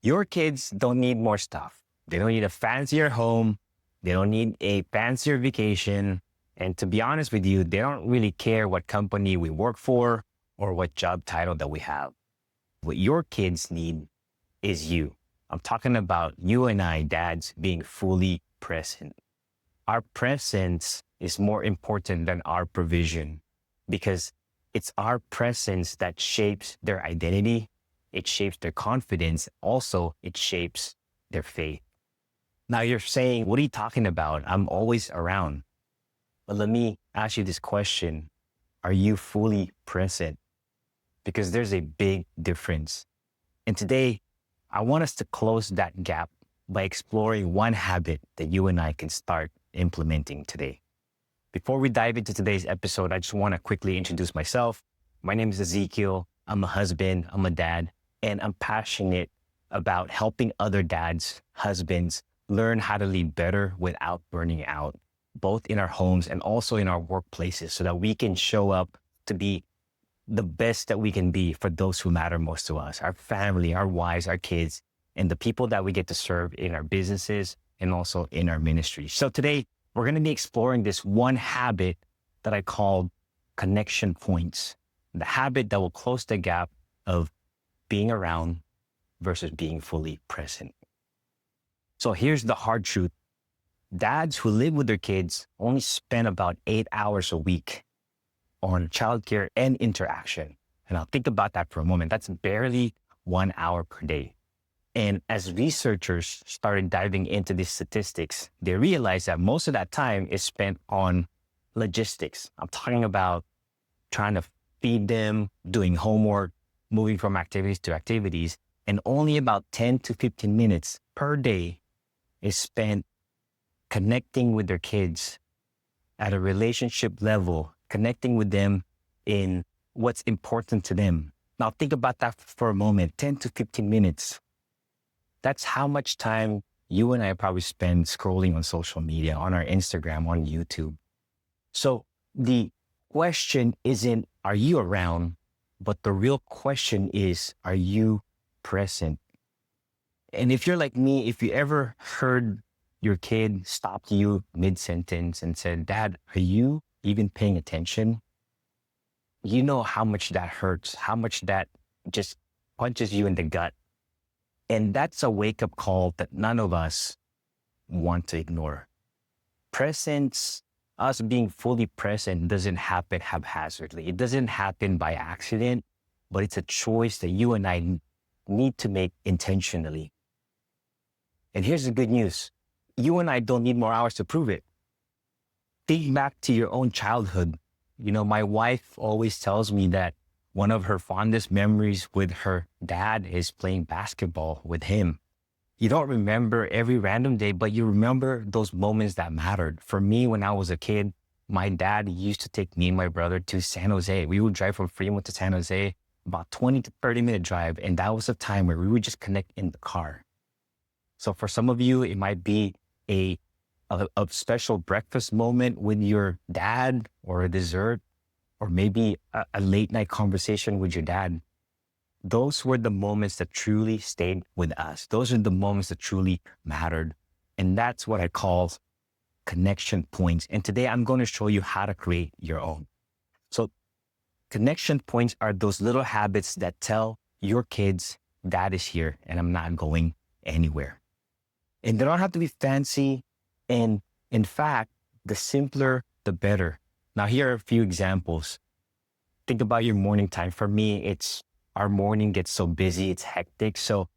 Your kids don't need more stuff. They don't need a fancier home. They don't need a fancier vacation. And to be honest with you, they don't really care what company we work for or what job title that we have. What your kids need is you. I'm talking about you and I, dads, being fully present. Our presence is more important than our provision because it's our presence that shapes their identity. It shapes their confidence. Also, it shapes their faith. Now you're saying, what are you talking about? I'm always around. But let me ask you this question. Are you fully present? Because there's a big difference. And today, I want us to close that gap by exploring one habit that you and I can start implementing today. Before we dive into today's episode, I just want to quickly introduce myself. My name is Ezekiel. I'm a husband, I'm a dad, and I'm passionate about helping other dads, husbands, learn how to lead better without burning out, both in our homes and also in our workplaces, so that we can show up to be the best that we can be for those who matter most to us, our family, our wives, our kids, and the people that we get to serve in our businesses and also in our ministry. So today, we're going to be exploring this one habit that I call connection points, the habit that will close the gap of being around versus being fully present. So here's the hard truth. Dads who live with their kids only spend about 8 hours a week on childcare and interaction. And I'll think about that for a moment. That's barely 1 hour per day. And as researchers started diving into these statistics, they realized that most of that time is spent on logistics. I'm talking about trying to feed them, doing homework, moving from activities to activities, and only about 10 to 15 minutes per day is spent connecting with their kids at a relationship level, connecting with them in what's important to them. Now think about that for a moment, 10 to 15 minutes. That's how much time you and I probably spend scrolling on social media, on our Instagram, on YouTube. So the question isn't, are you around? But the real question is, are you present? And if you're like me, if you ever heard your kid stop you mid-sentence and said, "Dad, are you even paying attention?" You know how much that hurts, how much that just punches you in the gut. And that's a wake-up call that none of us want to ignore. Presence, us being fully present, doesn't happen haphazardly. It doesn't happen by accident, but it's a choice that you and I need to make intentionally. And here's the good news. You and I don't need more hours to prove it. Think back to your own childhood. You know, my wife always tells me that one of her fondest memories with her dad is playing basketball with him. You don't remember every random day, but you remember those moments that mattered. For me, when I was a kid, my dad used to take me and my brother to San Jose. We would drive from Fremont to San Jose, about 20 to 30-minute drive. And that was a time where we would just connect in the car. So for some of you, it might be a special breakfast moment with your dad, or a dessert, or maybe a late night conversation with your dad. Those were the moments that truly stayed with us. Those are the moments that truly mattered. And that's what I call connection points. And today I'm going to show you how to create your own. So connection points are those little habits that tell your kids, Dad is here and I'm not going anywhere. And they don't have to be fancy. And in fact, the simpler, the better. Now, here are a few examples. Think about your morning time. For me, it's our morning gets so busy, it's hectic. So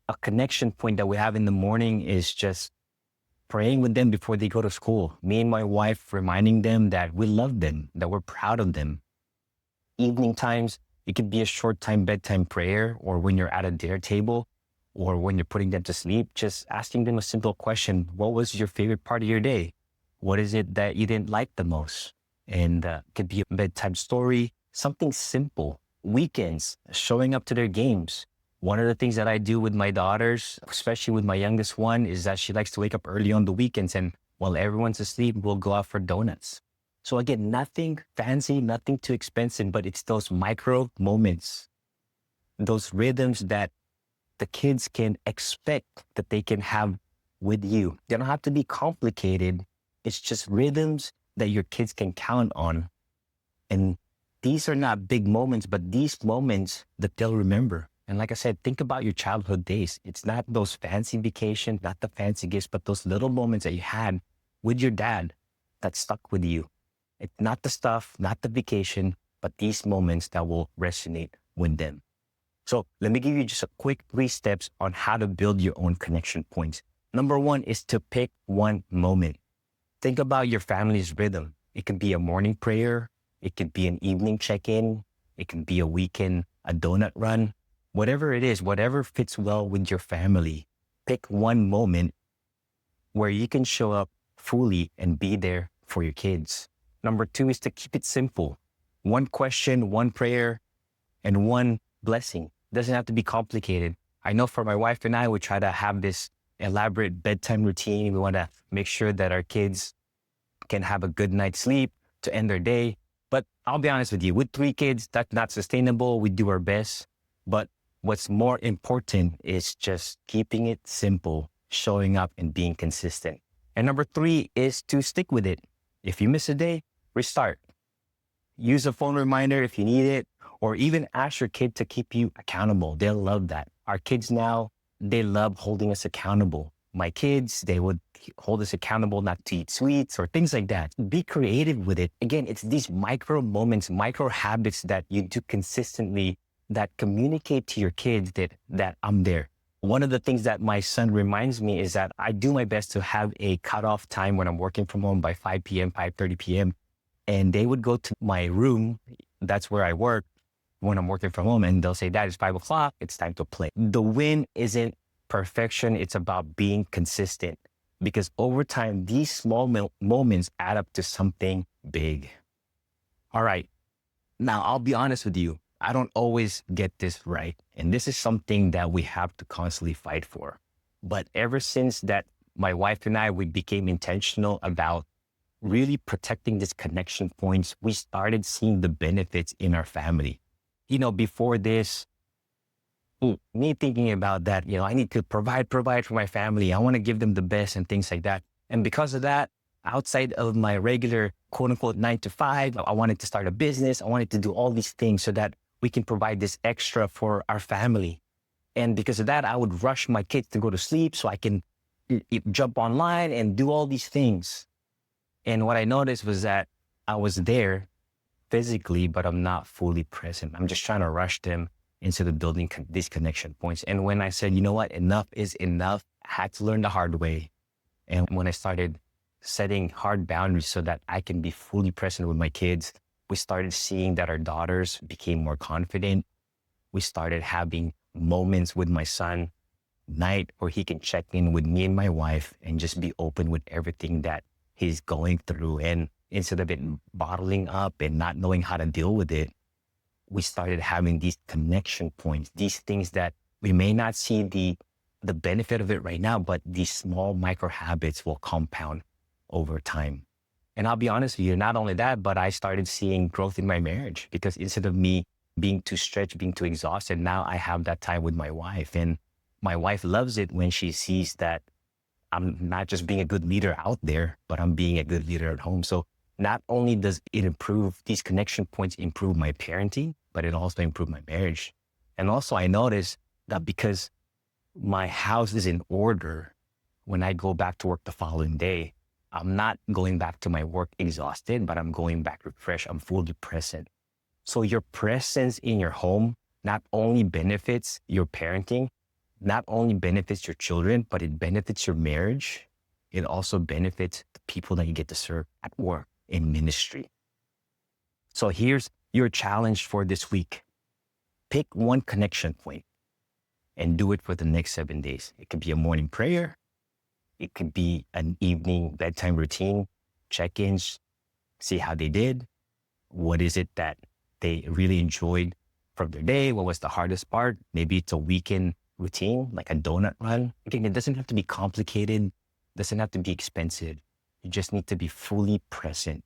a connection point that we have in the morning is just praying with them before they go to school. Me and my wife reminding them that we love them, that we're proud of them. Evening times, it could be a short time bedtime prayer, or when you're at a dinner table, or when you're putting them to sleep, just asking them a simple question. What was your favorite part of your day? What is it that you didn't like the most? And it could be a bedtime story, something simple. Weekends, showing up to their games. One of the things that I do with my daughters, especially with my youngest one, is that she likes to wake up early on the weekends, and while everyone's asleep, we'll go out for donuts. So again, nothing fancy, nothing too expensive, but it's those micro moments, those rhythms that the kids can expect that they can have with you. They don't have to be complicated. It's just rhythms that your kids can count on. And these are not big moments, but these moments that they'll remember. And like I said, think about your childhood days. It's not those fancy vacations, not the fancy gifts, but those little moments that you had with your dad that stuck with you. It's not the stuff, not the vacation, but these moments that will resonate with them. So let me give you just a quick 3 steps on how to build your own connection points. Number 1 is to pick one moment. Think about your family's rhythm. It could be a morning prayer. It could be an evening check-in. It could be a weekend, a donut run. Whatever it is, whatever fits well with your family, pick one moment where you can show up fully and be there for your kids. Number 2 is to keep it simple. One question, one prayer, and one blessing. Doesn't have to be complicated. I know for my wife and I, we try to have this elaborate bedtime routine. We want to make sure that our kids can have a good night's sleep to end their day. But I'll be honest with you, with 3 kids, that's not sustainable. We do our best. But what's more important is just keeping it simple, showing up and being consistent. And number 3 is to stick with it. If you miss a day, restart. Use a phone reminder if you need it, or even ask your kid to keep you accountable. They'll love that. Our kids now, they love holding us accountable. My kids, they would hold us accountable not to eat sweets or things like that. Be creative with it. Again, it's these micro moments, micro habits that you do consistently that communicate to your kids that I'm there. One of the things that my son reminds me is that I do my best to have a cutoff time when I'm working from home by 5 p.m., 5:30 p.m. And they would go to my room. That's where I work when I'm working from home. And they'll say, Dad, it's 5 o'clock. It's time to play. The win isn't perfection. It's about being consistent, because over time, these small moments add up to something big. All right. Now, I'll be honest with you. I don't always get this right. And this is something that we have to constantly fight for. But ever since that, my wife and I, we became intentional about really protecting this connection points, we started seeing the benefits in our family. Before this, me thinking about that, I need to provide for my family. I want to give them the best and things like that. And because of that, outside of my regular quote unquote 9 to 5, I wanted to start a business. I wanted to do all these things so that we can provide this extra for our family. And because of that, I would rush my kids to go to sleep so I can jump online and do all these things. And what I noticed was that I was there physically, but I'm not fully present. I'm just trying to rush them instead of building these connection points. And when I said, you know what, enough is enough, I had to learn the hard way. And when I started setting hard boundaries so that I can be fully present with my kids, we started seeing that our daughters became more confident. We started having moments with my son, night where he can check in with me and my wife and just be open with everything that he's going through. And instead of it bottling up and not knowing how to deal with it, we started having these connection points, these things that we may not see the benefit of it right now, but these small micro habits will compound over time. And I'll be honest with you, not only that, but I started seeing growth in my marriage, because instead of me being too stretched, being too exhausted, now I have that time with my wife. And my wife loves it when she sees that I'm not just being a good leader out there, but I'm being a good leader at home. So not only does it improve, these connection points improve my parenting, but it also improves my marriage. And also I noticed that because my house is in order, when I go back to work the following day, I'm not going back to my work exhausted, but I'm going back refreshed. I'm fully present. So your presence in your home not only benefits your parenting, not only benefits your children, but it benefits your marriage. It also benefits the people that you get to serve at work, in ministry. So here's your challenge for this week. Pick one connection point and do it for the next 7 days. It could be a morning prayer. It could be an evening bedtime routine, check-ins, see how they did. What is it that they really enjoyed from their day? What was the hardest part? Maybe it's a weekend routine, like a donut run. Again, it doesn't have to be complicated. It doesn't have to be expensive. You just need to be fully present.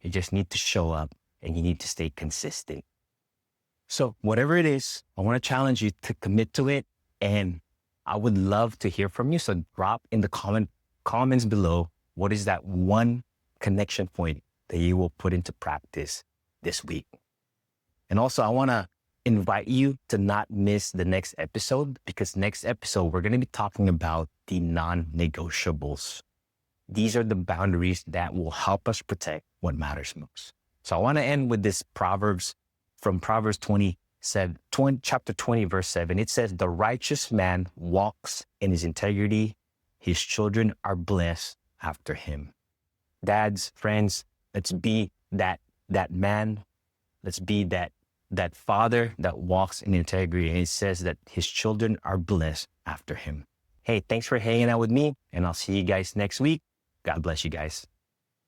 You just need to show up, and you need to stay consistent. So whatever it is, I want to challenge you to commit to it And I would love to hear from you. So drop in the comments below, what is that one connection point that you will put into practice this week? And also, I want to invite you to not miss the next episode, because next episode, we're going to be talking about the non-negotiables. These are the boundaries that will help us protect what matters most. So I want to end with this Proverbs from Proverbs chapter 20, verse 7. It says, the righteous man walks in his integrity. His children are blessed after him. Dads, friends, let's be that man. Let's be that father that walks in integrity. And it says that his children are blessed after him. Hey, thanks for hanging out with me, and I'll see you guys next week. God bless you guys.